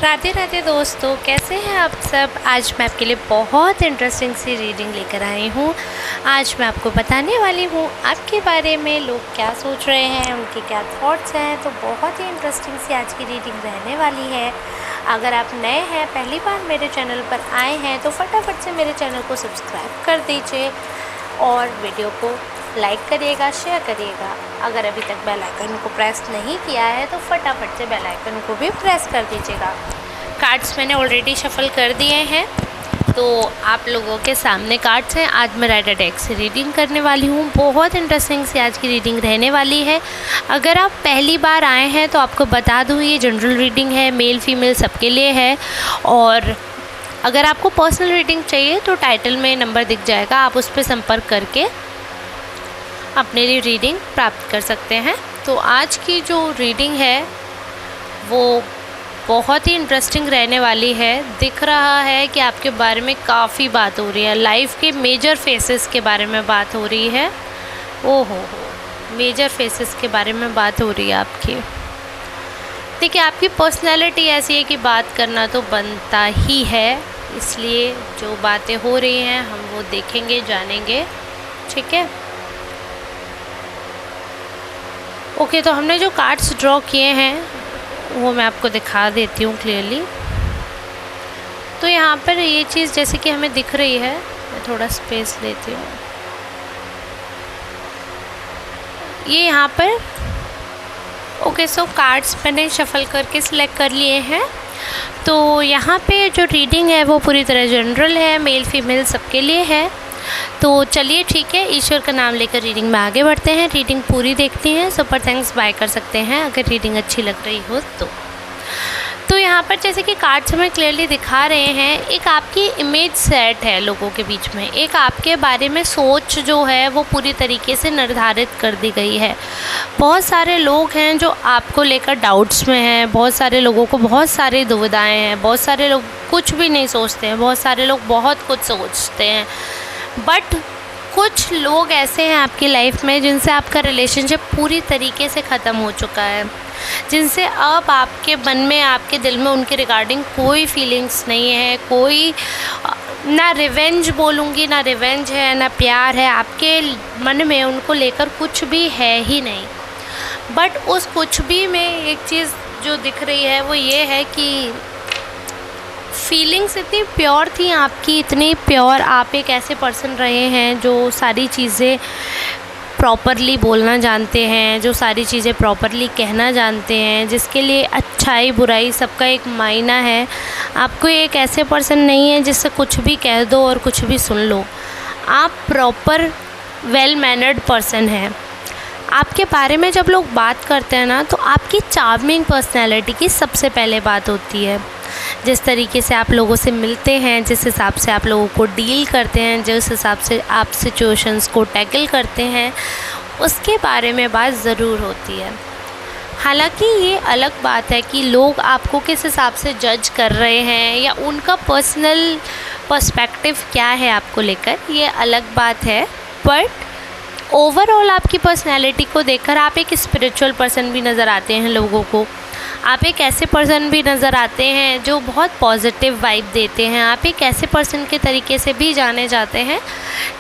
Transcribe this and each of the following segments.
राधे राधे दोस्तों, कैसे हैं आप सब। आज मैं आपके लिए बहुत इंटरेस्टिंग सी रीडिंग लेकर आई हूँ। आज मैं आपको बताने वाली हूँ आपके बारे में लोग क्या सोच रहे हैं, उनके क्या थॉट्स हैं। तो बहुत ही इंटरेस्टिंग सी आज की रीडिंग रहने वाली है। अगर आप नए हैं, पहली बार मेरे चैनल पर आए हैं, तो फटाफट से मेरे चैनल को सब्सक्राइब कर दीजिए और वीडियो को लाइक करिएगा, शेयर करिएगा। अगर अभी तक बेल आइकन को प्रेस नहीं किया है तो फटाफट से बेल आइकन को भी प्रेस कर दीजिएगा। कार्ड्स मैंने ऑलरेडी शफल कर दिए हैं, तो आप लोगों के सामने कार्ड्स हैं। आज मैं राइडर डेक से रीडिंग करने वाली हूँ। बहुत इंटरेस्टिंग सी आज की रीडिंग रहने वाली है। अगर आप पहली बार आए हैं तो आपको बता दूँ, ये जनरल रीडिंग है, मेल फीमेल सबके लिए है। और अगर आपको पर्सनल रीडिंग चाहिए तो टाइटल में नंबर दिख जाएगा, आप उस पर संपर्क करके अपने लिए रीडिंग प्राप्त कर सकते हैं। तो आज की जो रीडिंग है वो बहुत ही इंटरेस्टिंग रहने वाली है। दिख रहा है कि आपके बारे में काफ़ी बात हो रही है, लाइफ के मेजर फेसेस के बारे में बात हो रही है। ओहो, मेजर फेसेस के बारे में बात हो रही है आपकी। देखिए, आपकी पर्सनैलिटी ऐसी है कि बात करना तो बनता ही है, इसलिए जो बातें हो रही हैं हम वो देखेंगे, जानेंगे। ठीक है, ओके। तो हमने जो कार्ड्स ड्रॉ किए हैं वो मैं आपको दिखा देती हूँ क्लियरली। तो यहाँ पर ये चीज़ जैसे कि हमें दिख रही है, मैं थोड़ा स्पेस लेती हूँ। ये यहाँ पर ओके, सो कार्ड्स मैंने शफल करके सिलेक्ट कर लिए हैं। तो यहाँ पे जो रीडिंग है वो पूरी तरह जनरल है, मेल फीमेल सबके लिए है। तो चलिए ठीक है, ईश्वर का नाम लेकर रीडिंग में आगे बढ़ते हैं। रीडिंग पूरी देखते हैं, सुपर थैंक्स बाय कर सकते हैं अगर रीडिंग अच्छी लग रही हो तो यहाँ पर जैसे कि कार्ड्स हमें क्लियरली दिखा रहे हैं, एक आपकी इमेज सेट है लोगों के बीच में। एक आपके बारे में सोच जो है वो पूरी तरीके से निर्धारित कर दी गई है। बहुत सारे लोग हैं जो आपको लेकर डाउट्स में हैं, बहुत सारे लोगों को बहुत सारी दुविधाएं हैं, बहुत सारे लोग कुछ भी नहीं सोचते हैं, बहुत सारे लोग बहुत कुछ सोचते हैं। बट कुछ लोग ऐसे हैं आपकी लाइफ में जिनसे आपका रिलेशनशिप पूरी तरीके से ख़त्म हो चुका है, जिनसे अब आपके मन में, आपके दिल में उनके रिगार्डिंग कोई फीलिंग्स नहीं है, कोई ना रिवेंज बोलूँगी, ना रिवेंज है, ना प्यार है। आपके मन में उनको लेकर कुछ भी है ही नहीं। बट उस कुछ भी में एक चीज़ जो दिख रही है वो ये है कि फीलिंग्स इतनी प्योर थी आपकी, इतनी प्योर। आप एक ऐसे पर्सन रहे हैं जो सारी चीज़ें प्रॉपरली बोलना जानते हैं, जो सारी चीज़ें प्रॉपरली कहना जानते हैं, जिसके लिए अच्छाई बुराई सबका एक मायना है। आपको एक ऐसे पर्सन नहीं है जिससे कुछ भी कह दो और कुछ भी सुन लो। आप प्रॉपर वेल मैनर्ड पर्सन हैं। आपके बारे में जब लोग बात करते हैं ना, तो आपकी चार्मिंग पर्सनैलिटी की सबसे पहले बात होती है। जिस तरीके से आप लोगों से मिलते हैं, जिस हिसाब से आप लोगों को डील करते हैं, जिस हिसाब से आप सिचुएशंस को टैकल करते हैं, उसके बारे में बात ज़रूर होती है। हालांकि ये अलग बात है कि लोग आपको किस हिसाब से जज कर रहे हैं या उनका पर्सनल पर्सपेक्टिव क्या है आपको लेकर, ये अलग बात है। बट ओवरऑल आपकी पर्सनैलिटी को देखकर आप एक स्पिरिचुअल पर्सन भी नज़र आते हैं लोगों को। आप एक ऐसे पर्सन भी नज़र आते हैं जो बहुत पॉजिटिव वाइब देते हैं। आप एक ऐसे पर्सन के तरीके से भी जाने जाते हैं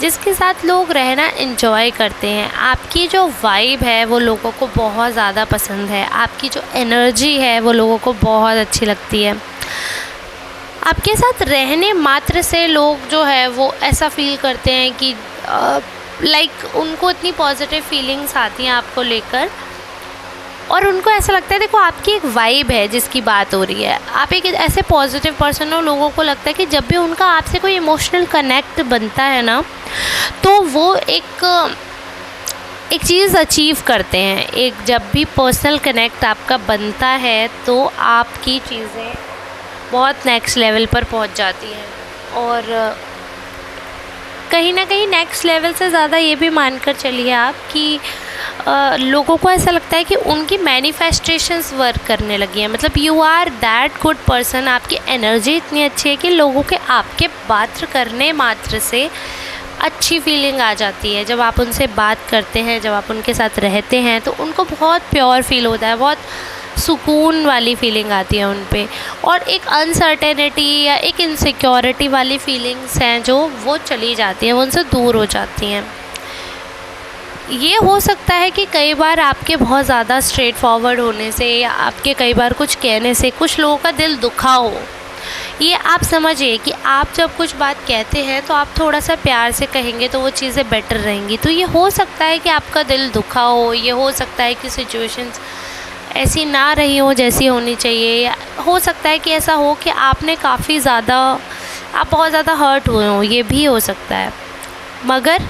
जिसके साथ लोग रहना एंजॉय करते हैं। आपकी जो वाइब है वो लोगों को बहुत ज़्यादा पसंद है। आपकी जो एनर्जी है वो लोगों को बहुत अच्छी लगती है। आपके साथ रहने मात्र से लोग जो है वो ऐसा फील करते हैं कि लाइक उनको इतनी पॉजिटिव फीलिंग्स आती हैं आपको लेकर, और उनको ऐसा लगता है, देखो आपकी एक वाइब है जिसकी बात हो रही है। आप एक ऐसे पॉजिटिव पर्सन हो, लोगों को लगता है कि जब भी उनका आपसे कोई इमोशनल कनेक्ट बनता है ना, तो वो एक चीज़ अचीव करते हैं। एक जब भी पर्सनल कनेक्ट आपका बनता है तो आपकी चीज़ें बहुत नेक्स्ट लेवल पर पहुंच जाती हैं। और कहीं ना कहीं नेक्स्ट लेवल से ज़्यादा ये भी मानकर चलिए आप कि लोगों को ऐसा लगता है कि उनकी मैनिफेस्टेशंस वर्क करने लगी हैं। मतलब you are that good person. आपकी एनर्जी इतनी अच्छी है कि लोगों के आपके बात करने मात्र से अच्छी फीलिंग आ जाती है। जब आप उनसे बात करते हैं, जब आप उनके साथ रहते हैं, तो उनको बहुत प्योर फील होता है, बहुत सुकून वाली फीलिंग आती है उन पे, और एक अनसर्टेनिटी या एक इनसिक्योरिटी वाली फीलिंग्स हैं जो वो चली जाती हैं, वो उनसे दूर हो जाती हैं। ये हो सकता है कि कई बार आपके बहुत ज़्यादा स्ट्रेट फॉरवर्ड होने से या आपके कई बार कुछ कहने से कुछ लोगों का दिल दुखा हो। ये आप समझिए कि आप जब कुछ बात कहते हैं तो आप थोड़ा सा प्यार से कहेंगे तो वो चीज़ें बेटर रहेंगी। तो ये हो सकता है कि आपका दिल दुखा हो, ये हो सकता है कि सिचुएशंस ऐसी ना रही हो जैसी होनी चाहिए, या हो सकता है कि ऐसा हो कि आपने काफ़ी ज़्यादा, आप बहुत ज़्यादा हर्ट हुए हो, ये भी हो सकता है। मगर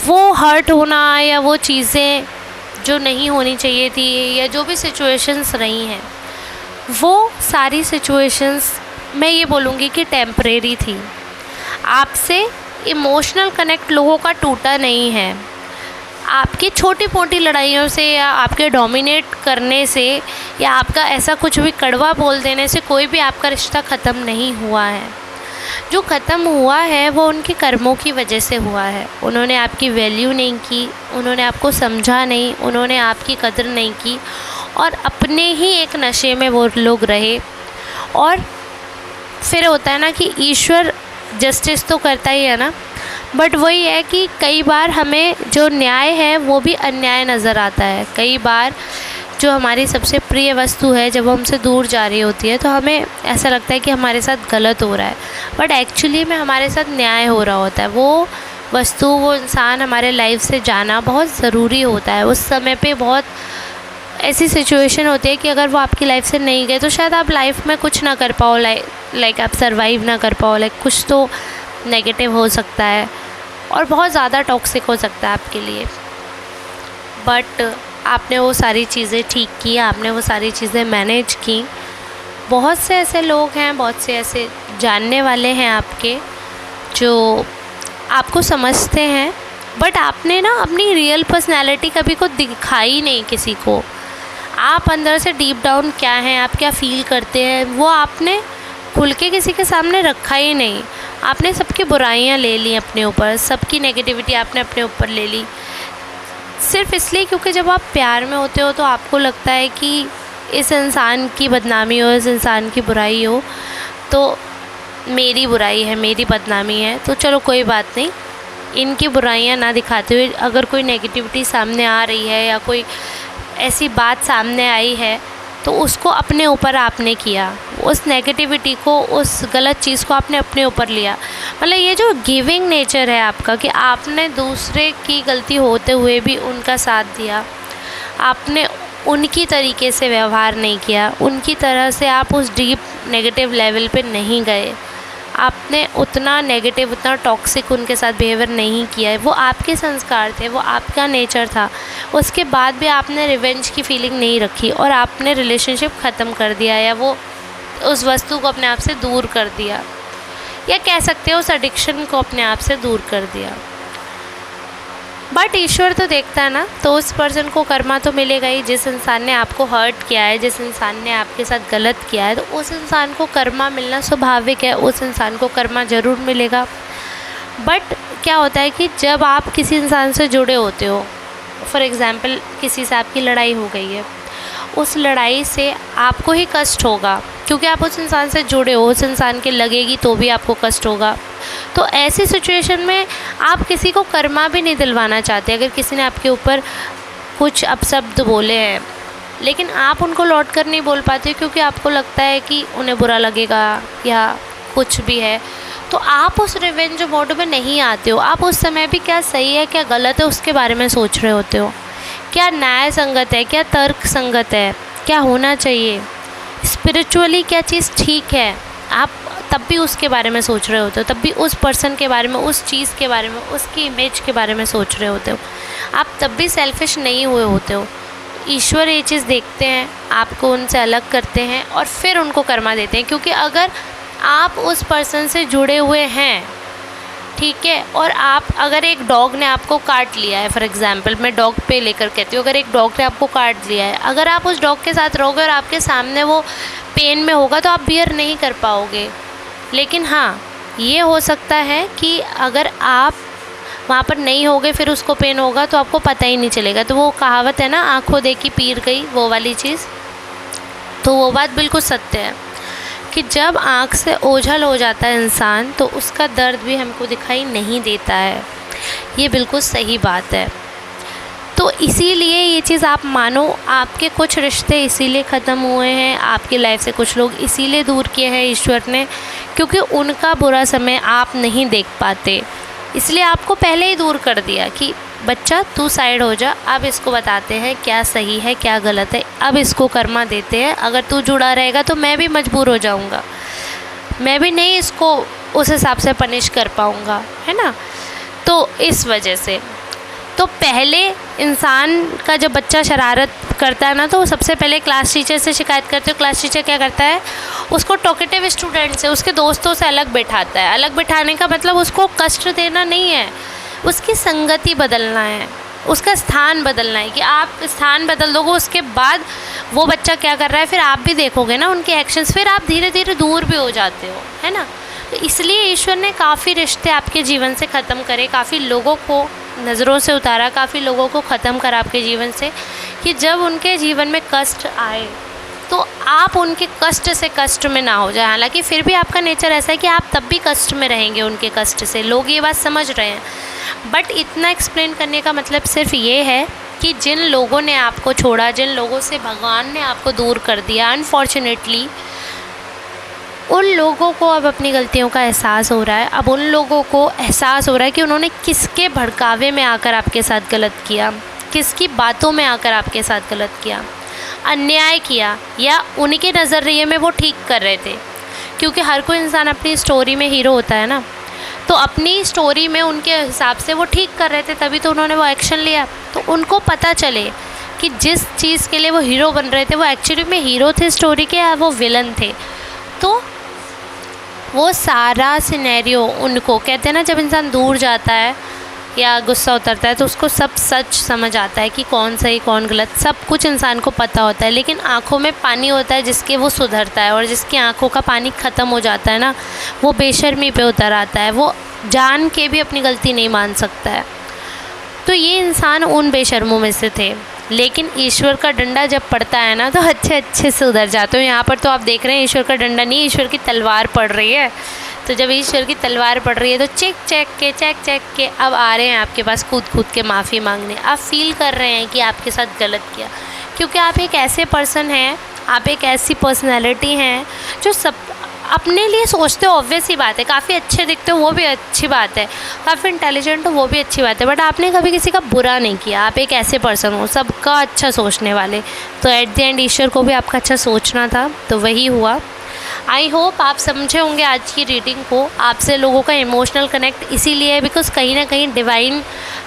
वो हर्ट होना या वो चीज़ें जो नहीं होनी चाहिए थी या जो भी सिचुएशंस रही हैं, वो सारी सिचुएशंस मैं ये बोलूँगी कि टेम्परेरी थी। आपसे इमोशनल कनेक्ट लोगों का टूटा नहीं है। आपकी छोटी मोटी लड़ाइयों से या आपके डोमिनेट करने से या आपका ऐसा कुछ भी कड़वा बोल देने से कोई भी आपका रिश्ता ख़त्म नहीं हुआ है। जो ख़त्म हुआ है वो उनके कर्मों की वजह से हुआ है। उन्होंने आपकी वैल्यू नहीं की, उन्होंने आपको समझा नहीं, उन्होंने आपकी कदर नहीं की, और अपने ही एक नशे में वो लोग रहे। और फिर होता है ना कि ईश्वर जस्टिस तो करता ही है ना, बट वही है कि कई बार हमें जो न्याय है वो भी अन्याय नज़र आता है। कई बार जो हमारी सबसे प्रिय वस्तु है जब वो हमसे दूर जा रही होती है तो हमें ऐसा लगता है कि हमारे साथ गलत हो रहा है, बट एक्चुअली में हमारे साथ न्याय हो रहा होता है। वो वस्तु, वो इंसान हमारे लाइफ से जाना बहुत ज़रूरी होता है। उस समय पे बहुत ऐसी सिचुएशन होती है कि अगर वो आपकी लाइफ से नहीं गए तो शायद आप लाइफ में कुछ ना कर पाओ, लाइक आप सरवाइव ना कर पाओ, लाइक कुछ तो नेगेटिव हो सकता है और बहुत ज़्यादा टॉक्सिक हो सकता है आपके लिए। बट आपने वो सारी चीज़ें ठीक की, आपने वो सारी चीज़ें मैनेज की। बहुत से ऐसे लोग हैं, बहुत से ऐसे जानने वाले हैं आपके जो आपको समझते हैं, बट आपने ना अपनी रियल पर्सनैलिटी कभी को दिखाई नहीं किसी को। आप अंदर से डीप डाउन क्या हैं, आप क्या फ़ील करते हैं, वो आपने खुल के किसी के सामने रखा ही नहीं। आपने सबकी बुराइयां ले ली अपने ऊपर, सबकी नेगेटिविटी आपने अपने ऊपर ले ली, सिर्फ इसलिए क्योंकि जब आप प्यार में होते हो तो आपको लगता है कि इस इंसान की बदनामी हो, इस इंसान की बुराई हो तो मेरी बुराई है, मेरी बदनामी है, तो चलो कोई बात नहीं, इनकी बुराइयां ना दिखाते हुए अगर कोई नेगेटिविटी सामने आ रही है या कोई ऐसी बात सामने आई है तो उसको अपने ऊपर आपने किया, उस नेगेटिविटी को, उस गलत चीज़ को आपने अपने ऊपर लिया। मतलब ये जो गिविंग नेचर है आपका कि आपने दूसरे की गलती होते हुए भी उनका साथ दिया, आपने उनकी तरीके से व्यवहार नहीं किया, उनकी तरह से आप उस डीप नेगेटिव लेवल पे नहीं गए, आपने उतना नेगेटिव, उतना टॉक्सिक उनके साथ बिहेवियर नहीं किया है। वो आपके संस्कार थे, वो आपका नेचर था। उसके बाद भी आपने रिवेंज की फीलिंग नहीं रखी और आपने रिलेशनशिप ख़त्म कर दिया या वो उस वस्तु को अपने आप से दूर कर दिया, या कह सकते हो उस एडिक्शन को अपने आप से दूर कर दिया। बट ईश्वर तो देखता है ना, तो उस पर्सन को कर्मा तो मिलेगा ही। जिस इंसान ने आपको हर्ट किया है, जिस इंसान ने आपके साथ गलत किया है, तो उस इंसान को कर्मा मिलना स्वाभाविक है, उस इंसान को कर्मा ज़रूर मिलेगा। बट क्या होता है कि जब आप किसी इंसान से जुड़े होते हो, फॉर एग्ज़ाम्पल किसी से आपकी लड़ाई हो गई है, उस लड़ाई से आपको ही कष्ट होगा क्योंकि आप उस इंसान से जुड़े हो, उस इंसान के लगेगी तो भी आपको कष्ट होगा। तो ऐसी सिचुएशन में आप किसी को कर्मा भी नहीं दिलवाना चाहते। अगर किसी ने आपके ऊपर कुछ अपशब्द बोले हैं लेकिन आप उनको लौट कर नहीं बोल पाते क्योंकि आपको लगता है कि उन्हें बुरा लगेगा या कुछ भी है, तो आप उस रिवेंज मोड में नहीं आते हो। आप उस समय भी क्या सही है क्या गलत है उसके बारे में सोच रहे होते हो, क्या न्याय संगत है, क्या तर्क संगत है, क्या होना चाहिए, स्पिरिचुअली क्या चीज़ ठीक है। आप तब भी उसके बारे में सोच रहे होते हो, तब भी उस पर्सन के बारे में, उस चीज़ के बारे में, उसकी इमेज के बारे में सोच रहे होते हो। आप तब भी सेल्फिश नहीं हुए होते हो। ईश्वर ये चीज़ देखते हैं, आपको उनसे अलग करते हैं और फिर उनको कर्मा देते हैं। क्योंकि अगर आप उस पर्सन से जुड़े हुए हैं, ठीक है, और आप अगर एक डॉग ने आपको काट लिया है, फॉर एग्ज़ाम्पल मैं डॉग पे लेकर कहती हूँ, अगर एक डॉग ने आपको काट लिया है, अगर आप उस डॉग के साथ रहोगे और आपके सामने वो पेन में होगा तो आप बियर नहीं कर पाओगे। लेकिन हाँ, ये हो सकता है कि अगर आप वहाँ पर नहीं होगे फिर उसको पेन होगा तो आपको पता ही नहीं चलेगा। तो वो कहावत है ना, आँखों देखी पीर गई, वो वाली चीज़। तो वो बात बिल्कुल सत्य है कि जब आँख से ओझल हो जाता है इंसान तो उसका दर्द भी हमको दिखाई नहीं देता है। ये बिल्कुल सही बात है। तो इसीलिए ये चीज़ आप मानो, आपके कुछ रिश्ते इसीलिए ख़त्म हुए हैं, आपकी लाइफ से कुछ लोग इसीलिए दूर किए हैं ईश्वर ने, क्योंकि उनका बुरा समय आप नहीं देख पाते, इसलिए आपको पहले ही दूर कर दिया कि बच्चा तू साइड हो जा, अब इसको बताते हैं क्या सही है क्या गलत है, अब इसको कर्मा देते हैं, अगर तू जुड़ा रहेगा तो मैं भी मजबूर हो जाऊंगा, मैं भी नहीं इसको उस हिसाब से पनिश कर पाऊंगा, है ना। तो इस वजह से तो पहले इंसान का जब बच्चा शरारत करता है ना, तो सबसे पहले क्लास टीचर से शिकायत करते हो। क्लास टीचर क्या करता है, उसको टॉकेटिव स्टूडेंट से, उसके दोस्तों से अलग बैठाता है। अलग बैठाने का मतलब उसको कष्ट देना नहीं है, उसकी संगति बदलना है, उसका स्थान बदलना है कि आप स्थान बदल दोगे, उसके बाद वो बच्चा क्या कर रहा है फिर आप भी देखोगे ना उनके एक्शंस, फिर आप धीरे धीरे दूर भी हो जाते हो, है ना। तो इसलिए ईश्वर ने काफ़ी रिश्ते आपके जीवन से ख़त्म करे, काफ़ी लोगों को नज़रों से उतारा, काफ़ी लोगों को ख़त्म करा आपके जीवन से, कि जब उनके जीवन में कष्ट आए तो आप उनके कष्ट से कष्ट में ना हो जाए। हालांकि फिर भी आपका नेचर ऐसा है कि आप तब भी कष्ट में रहेंगे उनके कष्ट से, लोग ये बात समझ रहे हैं। बट इतना एक्सप्लेन करने का मतलब सिर्फ ये है कि जिन लोगों ने आपको छोड़ा, जिन लोगों से भगवान ने आपको दूर कर दिया अनफॉर्चुनेटली, उन लोगों को अब अपनी गलतियों का एहसास हो रहा है। अब उन लोगों को एहसास हो रहा है कि उन्होंने किसके भड़कावे में आकर आपके साथ गलत किया, किसकी बातों में आकर आपके साथ गलत किया, अन्याय किया, या उनके नज़रिए में वो ठीक कर रहे थे। क्योंकि हर कोई इंसान अपनी स्टोरी में हीरो होता है ना, तो अपनी स्टोरी में उनके हिसाब से वो ठीक कर रहे थे, तभी तो उन्होंने वो एक्शन लिया। तो उनको पता चले कि जिस चीज़ के लिए वो हीरो बन रहे थे वो एक्चुअली में हीरो थे स्टोरी के, या वो विलन थे। तो वो सारा सिनेरियो उनको, कहते हैं ना जब इंसान दूर जाता है या गुस्सा उतरता है तो उसको सब सच समझ आता है कि कौन सही कौन गलत, सब कुछ इंसान को पता होता है। लेकिन आँखों में पानी होता है जिसके वो सुधरता है, और जिसकी आँखों का पानी ख़त्म हो जाता है ना, वो बेशर्मी पे उतर आता है, वो जान के भी अपनी गलती नहीं मान सकता है। तो ये इंसान उन बेशर्मों में से थे। लेकिन ईश्वर का डंडा जब पड़ता है ना तो अच्छे अच्छे से उधर जाते हो। यहाँ पर तो आप देख रहे हैं ईश्वर का डंडा नहीं, ईश्वर की तलवार पड़ रही है। तो जब ईश्वर की तलवार पड़ रही है तो चेक के अब आ रहे हैं आपके पास कूद के माफ़ी मांगने। आप फील कर रहे हैं कि आपके साथ गलत किया, क्योंकि आप एक ऐसे पर्सन हैं, आप एक ऐसी पर्सनैलिटी हैं जो सब अपने लिए सोचते हो। ऑब्वियस ही बात है, काफ़ी अच्छे दिखते हो वो भी अच्छी बात है, काफ़ी इंटेलिजेंट हो वो भी अच्छी बात है, बट आपने कभी किसी का बुरा नहीं किया। आप एक ऐसे पर्सन हो सबका अच्छा सोचने वाले। तो एट द एंड ईश्वर को भी आपका अच्छा सोचना था, तो वही हुआ। आई होप आप समझे होंगे आज की रीडिंग को। आपसे लोगों का इमोशनल कनेक्ट इसीलिए है बिकॉज कहीं ना कहीं डिवाइन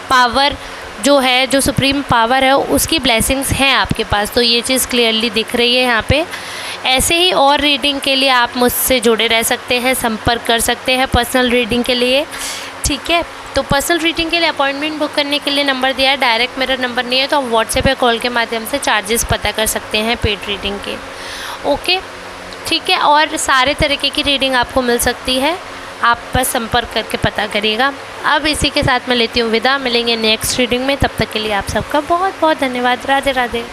पावर जो है, जो सुप्रीम पावर है, उसकी ब्लेसिंग्स हैं आपके पास। तो ये चीज़ क्लियरली दिख रही है यहाँ पे। ऐसे ही और रीडिंग के लिए आप मुझसे जुड़े रह सकते हैं, संपर्क कर सकते हैं पर्सनल रीडिंग के लिए, ठीक है। तो पर्सनल रीडिंग के लिए अपॉइंटमेंट बुक करने के लिए नंबर दिया है, डायरेक्ट मेरा नंबर नहीं है, तो आप व्हाट्सएप या कॉल के माध्यम से चार्जेस पता कर सकते हैं पेड रीडिंग के। ओके, ठीक है। और सारे तरीके की रीडिंग आपको मिल सकती है, आप बस संपर्क करके पता करिएगा। अब इसी के साथ मैं लेती हूँ विदा, मिलेंगे नेक्स्ट रीडिंग में। तब तक के लिए आप सबका बहुत बहुत धन्यवाद। राधे राधे।